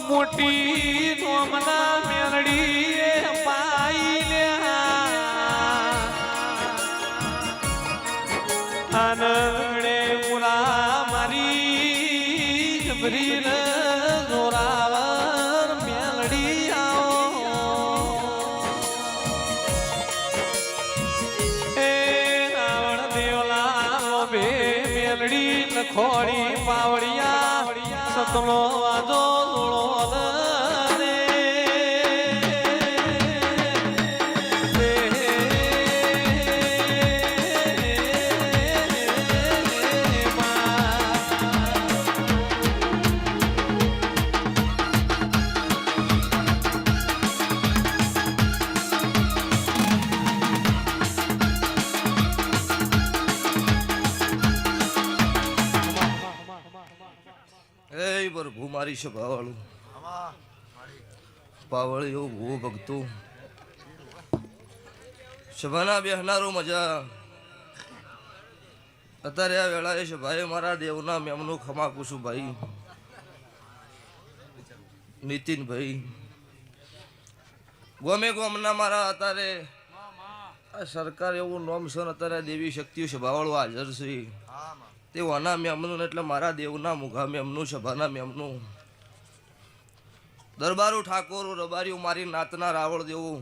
મોટી નોમના મેલડી પાઈ લ્યા આનંદે પુરા મારી ભરી જોરાવર મેલડી આવો એ રાવણ દેવલા બે મેલડી લખોડી પાવડિયા સતલો વાજો મારી સભાવાળું પાવળીઓ ભૂ ભક્તો સભાના બેહનારો મજા અત્યારે આ વેળાએ સભાએ મારા દેવના મેમનું ખમા પૂછું ભાઈ નીતિનભાઈ ગોમે ગોમના મારા અત્યારે આ સરકાર એવું નોમ છે અત્યારે દેવી શક્તિઓ સભાવાળું હાજર છે તે વાના મેમનું એટલે મારા દેવના મુઘા મેમનું સભાના મેમનું દરબારું ઠાકોર રબારીઓ મારી નાતના રાવળ દેવું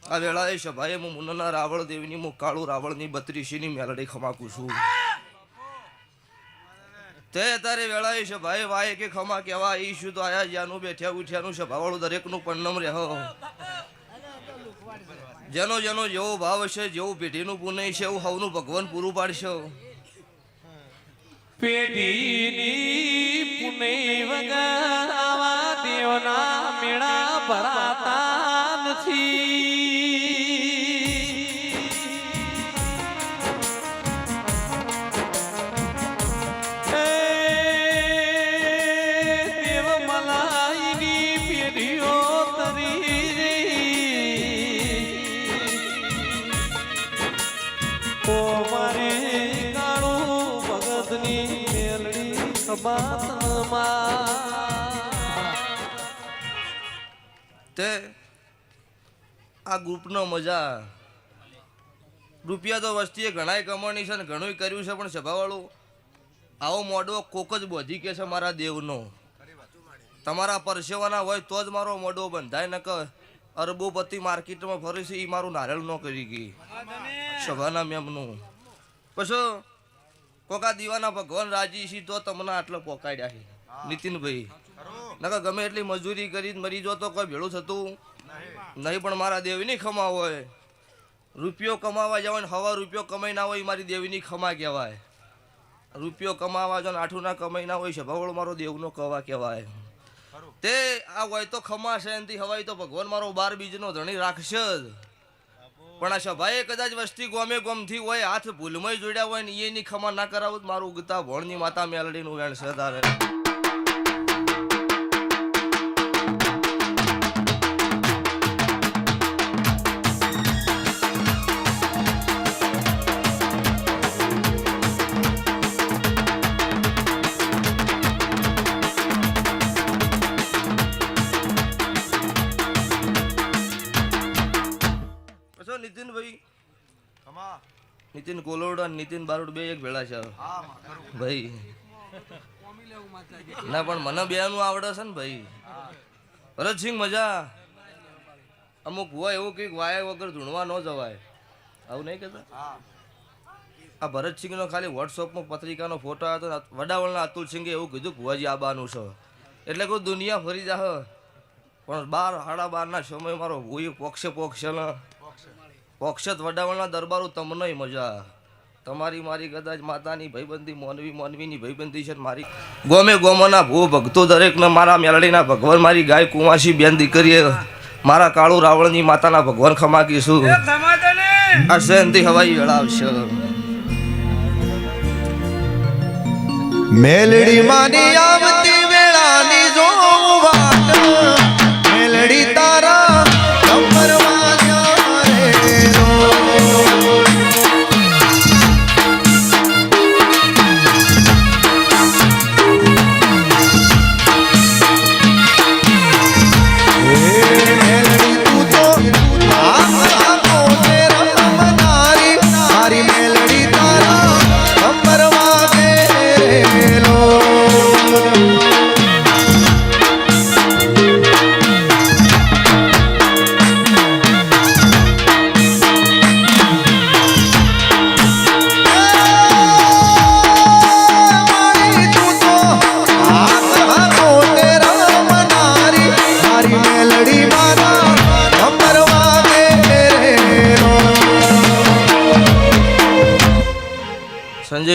આ વેળાએ સભાએ હું મુન્નના રાવળ દેવની હું કાળું રાવળની 32ની મેલડી ખમાકું છું તે અત્યારે વેળાએ સભાએ વાય કે ખમા કહેવા ઈશું તો આયા જ્યાંનું બેઠ્યા ઉઠ્યાનું સભાવાળું દરેકનું પન્નમ રહો જેનો જેનો જેવો ભાવ છે જેવું પેઢીનું પુનઃ છે એવું હવનું ભગવાન પૂરું પાડશે પેઢીની પુનઃ વગર આવા દેવના મેળા ભરાતા નથી દેવ મલાઈની પેઢીઓ તરી ઓ મારે તે આ ગ્રુપનો મજા રૂપિયા તો વસ્તીએ ઘણાય કમાણી છે ને ઘણું કર્યું છે પણ સભાવાળું આવો મોડો કોક જ બોધી કે છે મારા દેવનો તમારા પરસેવાના હોય તો જ મારો મોડો બંધાય ન કે અરબોપતિ માર્કેટમાં ફરે છે એ મારું નારેલ ન કરી ગઈ સભાના મેમનું પછી કોકા દીવાના ભગવાન રાજી છે તો તમને આટલો પોકાડ્યા છે નીતિનભાઈ નકા ગમે એટલી મજૂરી કરી મરી જો તો કોઈ ભેળું થતું નહીં પણ મારા દેવની ખમા હોય રૂપિયો કમાવા જવાય ને હવા રૂપિયો કમાઈ ના હોય મારી દેવની ખમા કહેવાય રૂપિયો કમાવા જો ને આઠું ના કમાઈ ના હોય સભાવાળો મારો દેવનો કવા કહેવાય તે આ હોય તો ખમા છે એનાથી હવાય તો ભગવાન મારો 12 બીજનો ધણી રાખશે જ પણ આ સભાએ કદાચ વસ્તી ગોમે ગોમથી હોય હાથ ભૂલમાં જોડ્યા હોય ને એની ખમા ના કરાવું મારું ઉગતા ભોણની માતા મેલડીનું વેણ છે તારે નીતિન કોલોડ અને નીતિન બારોડ બે એક ભેળા છે ભાઈ ના પણ મને બે નું આવડે છે ને ભાઈ ભરતસિંહ મજા અમુક હોય એવું કઈક વાય વગર ધૂણવા ન જવાય આવું નહીં કહેતા આ ભરતસિંહ નો ખાલી વોટ્સઅપમાં પત્રિકાનો ફોટો આવ્યો હતો વડાવળના અતુલસિંહે એવું કીધું ભુવાજી આબાનું છે એટલે કોઈ દુનિયા ફરી જાહ પણ 12 સાડા 12 સમય મારો ભૂઈ પોક્ષે ને પોક્ષત વડાવળના દરબારો તમને મજા તમારી મારી કદાચ માતાની ભાઈબંધી મોનવીની ભાઈબંધી છે મારી ગોમે ગોમના ભૂ ભક્તો દરેકને મારા મેલડીના ભગવાન મારી ગાય કુંવાસી બેન દીકરીએ મારા કાળુ રાવળની માતાના ભગવાન ખમાકીશું આ શાંતિ હવાઈ વેળાવશે મેલડી માની આવતી વેળાની જો વાત મેલડી તારા કમરમાં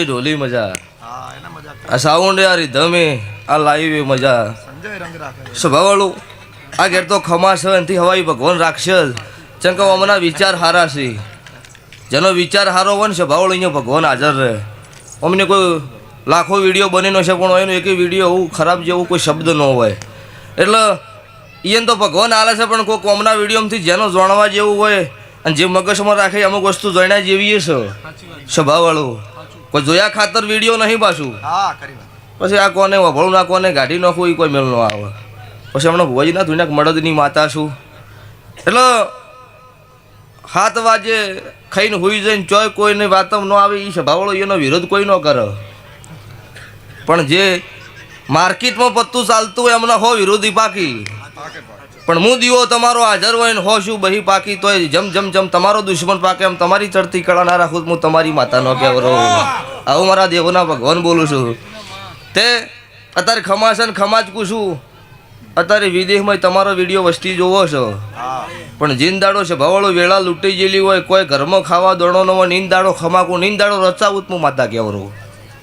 એ ઢોલી મજા, હા એના મજા આ સાઉન્ડ આ રીધમ આ લાઈવ એ મજા. સંજય રંગ રાખે સ્વભાવવાળું આ ઘેર તો ખમાશે એનાથી હવાઈ ભગવાન રાખશે જ. જેમ કે અમના વિચાર હારા છે, જેનો વિચાર હારો હોય ને સ્વભાવવાળો અહીંયા ભગવાન હાજર રહે. અમને કોઈ લાખો વિડીયો બની ન છે પણ એનો એક વિડીયો એવું ખરાબ જેવું કોઈ શબ્દ ન હોય. એટલે એને તો ભગવાન હાલે છે પણ કોઈ કોમના વિડીયોમાંથી જેનો જાણવા જેવું હોય અને જે મગજમાં રાખે અમુક વસ્તુ જાણ્યા જેવી છે સ્વભાવવાળું. કોઈ જોયા ખાતર વિડીયો નહીં પાછું. હા કરી વાત પછી આ કોને વભળું ના કોને ગાઢી નાખવું એ કોઈ મેળ ન આવે. પછી હમણાં ભુવાજી ના ધુનાક મળદની માતા છું. એટલે 7 વાગે ખાઈને હોઈ જઈને ચોય કોઈને વાતમ ન આવે એ સ્વભાવવાળો એનો વિરોધ કોઈ ન કરે. પણ જે માર્કેટમાં પત્તું ચાલતું હોય એમના હો વિરોધી પાકી. પણ હું દીવો તમારો હાજર હોય ને હો શું બહી પાકી તોય જમ જમ જમ તમારો દુશ્મન પાકે એમ તમારી ચડતી કળા ના રાખું હું તમારી માતાનો કહેવરો. આવું મારા દેવોના ભગવાન બોલું છું. તે અત્યારે ખમાશે ને ખમાજ પૂછું. અત્યારે વિદેશમાં તમારો વિડીયો વસ્તી જોવો છો પણ જીનદાડો છે ભવાળો વેળા લૂંટી ગયેલી હોય કોઈ ઘરમાં ખાવા દોડો ન હોય નીંદાડો ખમાકું નીંદાડો રચાવું હું માતા કહેવરો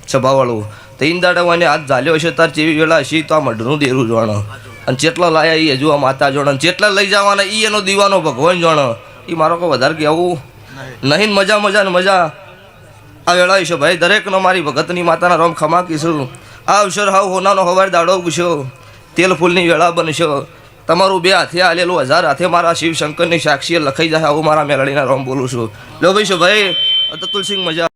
છે ભાવાળું. તો ઈંદાડો એને હાથ ઝાલ્યો હશે તાર જેવી વેળા હશે તો આ મઢનું દેરું જાણો અને જેટલા લાયા એ હજુ આ માતા જોડે જેટલા લઈ જવાના એ એનો દીવાનો ભગવાન જાણો. એ મારો કોઈ વધારે કહેવું નહીં. મજા મજા ને મજા આ વેળા છે ભાઈ દરેકનો મારી ભગતની માતાના રોમ ખમા કીશું. આ અવસર હાવ હોનાનો હવાર દાડો પૂછ્યો તેલ ફૂલની વેળા બનશો. તમારું 2 હાથે આલેલું 1000 હાથે મારા શિવ શંકરની સાક્ષીએ લખાઈ જાય આવું મારા મેલડીના રોમ બોલું છું. લો ભાઈ છો ભાઈ તો તુલસી મજા.